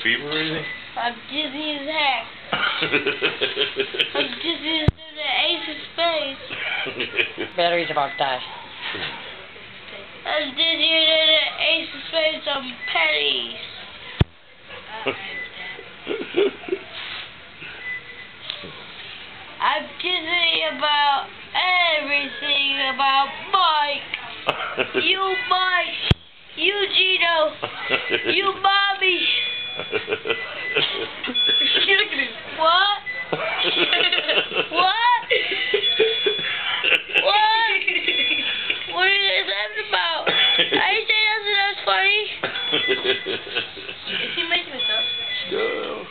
fever or anything? I'm dizzy as heck. I'm dizzy as the ace of spades. Battery's about to die. I'm dizzier than the ace of spades on pennies. I'm dizzy about everything about Mike. You Mike. You Gino. You Mommy. What? What? What? What are you guys laughing about? I didn't say nothing that's funny. Is he making this up? No.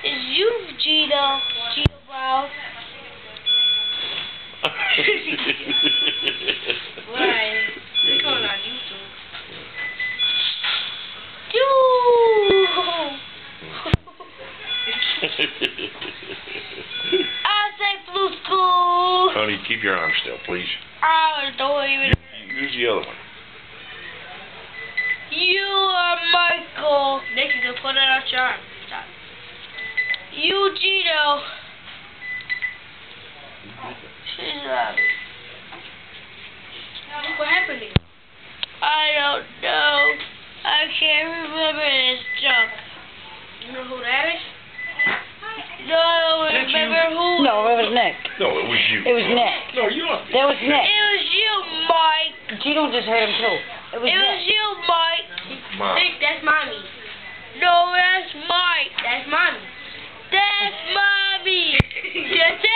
It's you, Gino. Gino Brown. Why? It's going on YouTube. I say blue school. Honey, keep your arm still, please. I don't even. Use the other one. You are Michael. Nick, you can put it on your arm. Stop. You, Gino. She's laughing. What happened to you? I don't know. I can't remember this junk. You know who that is? No, I don't remember who. No, it was Nick. No, it was you. It was Nick. No, you don't. That was Nick. It was you, Mike. Gino just heard him too. It was It was Nick. you, Mike. Mom. Nick, that's Mommy. No, that's Mike. That's Mommy. That's Mommy. That's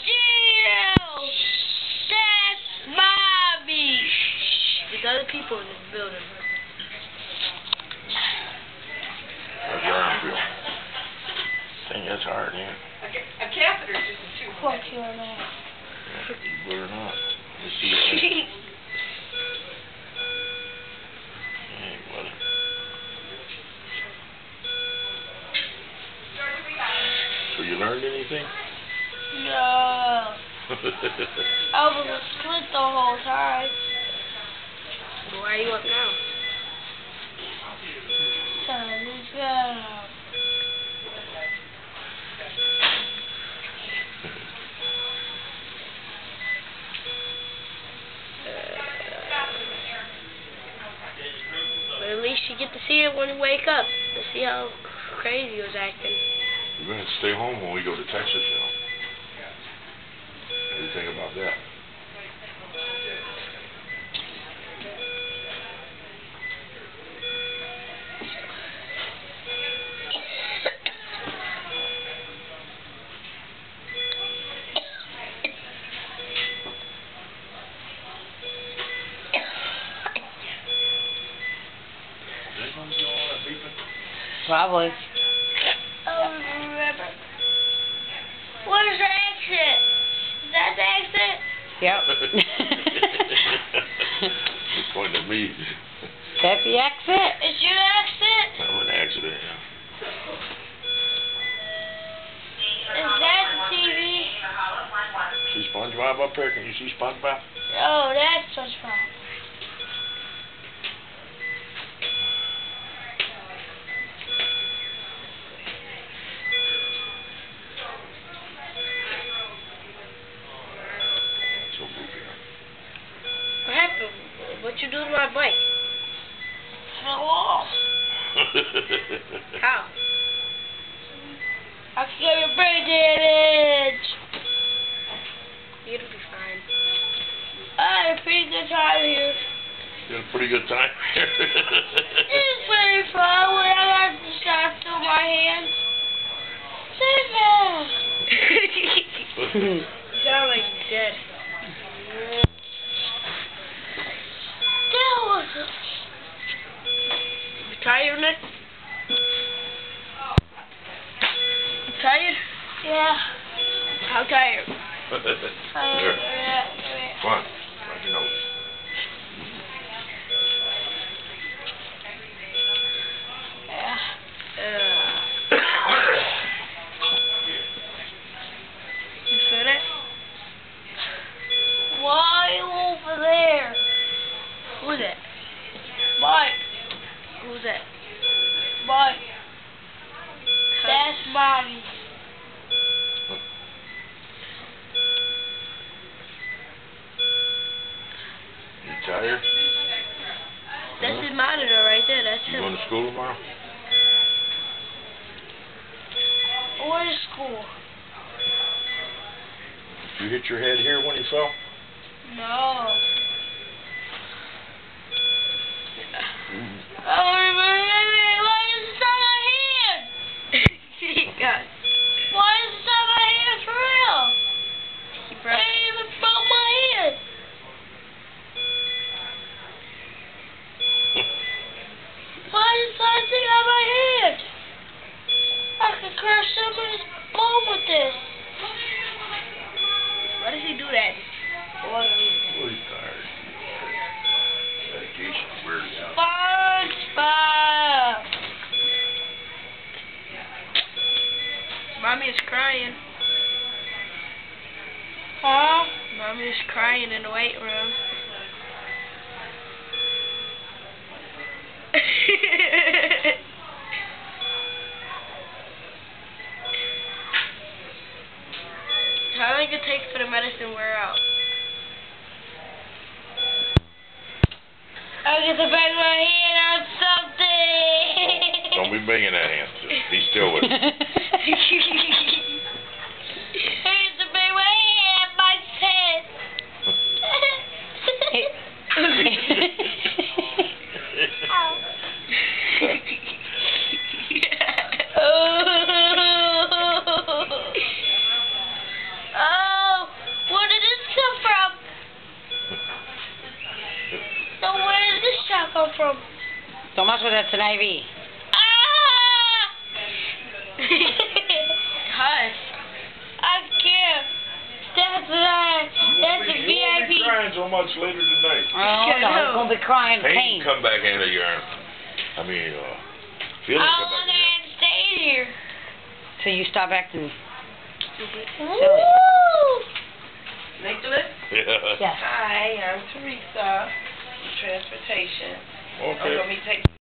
Gino. That's Mommy. There's other people in this building. How's your arm feel? Dang, that's hard, yeah. A catheter is too. Fuck you or not. Yeah, you better not. Let's see it. Hey, buddy. So you learned anything? No. I was asleep the whole time. Why are you up now? Sun is up. But at least you get to see it when you wake up. To see how crazy he was acting. You're going to stay home when we go to Texas, you know. What do you think about that? Probably. I don't remember. Where's the exit? Is that the exit? Yep. You're pointing at me. That's the exit. Is your exit? I'm an accident. Is that the TV? See SpongeBob up there? Can you see SpongeBob? Oh, that's SpongeBob. What happened? What you do to my bike? Fell off. How? I got your brain damage. It'll be fine. I had a pretty good time here. You had a pretty good time here. It's pretty fun when I got the shot through my hands. You sound like you're dead. You tired, Nick? You tired? Yeah. How tired? Here. Come on. Rub your nose. Yeah. You feel it? Why over there? Who's that? Mike. Who's that? But that's mommy. You tired? That's his monitor right there. That's You him. going to school tomorrow? Where's school? Did you hit your head here when you fell? No. Oh, why is it on my hand? God. Why is it on my hand for real? I even broke my hand. Why is something on my hand? I could crush somebody's bone with this. Why does he do that? Oh, he's tired. Medication wears you out. SpongeBob! Mommy is crying. Huh? Mommy is crying in the weight room. How long does it take for the medicine to wear out? I get to bang my hand on something. Don't be banging that hand. Be still with it. I get to bang my hand on my head. Oh, where did this come from? So where did this shot come from? Don't mess with that, it's an IV. Ah! Hush. I can't. That's a VIP. be crying so much later tonight. Oh, no, he's going to be crying Pain pain. come back into your arm. Feeling I'll come back let in your her stay here. So you stop acting silly. Woo! Nicholas? Yeah. Yes. Hi, I'm Teresa. Transportation. Okay. Let me take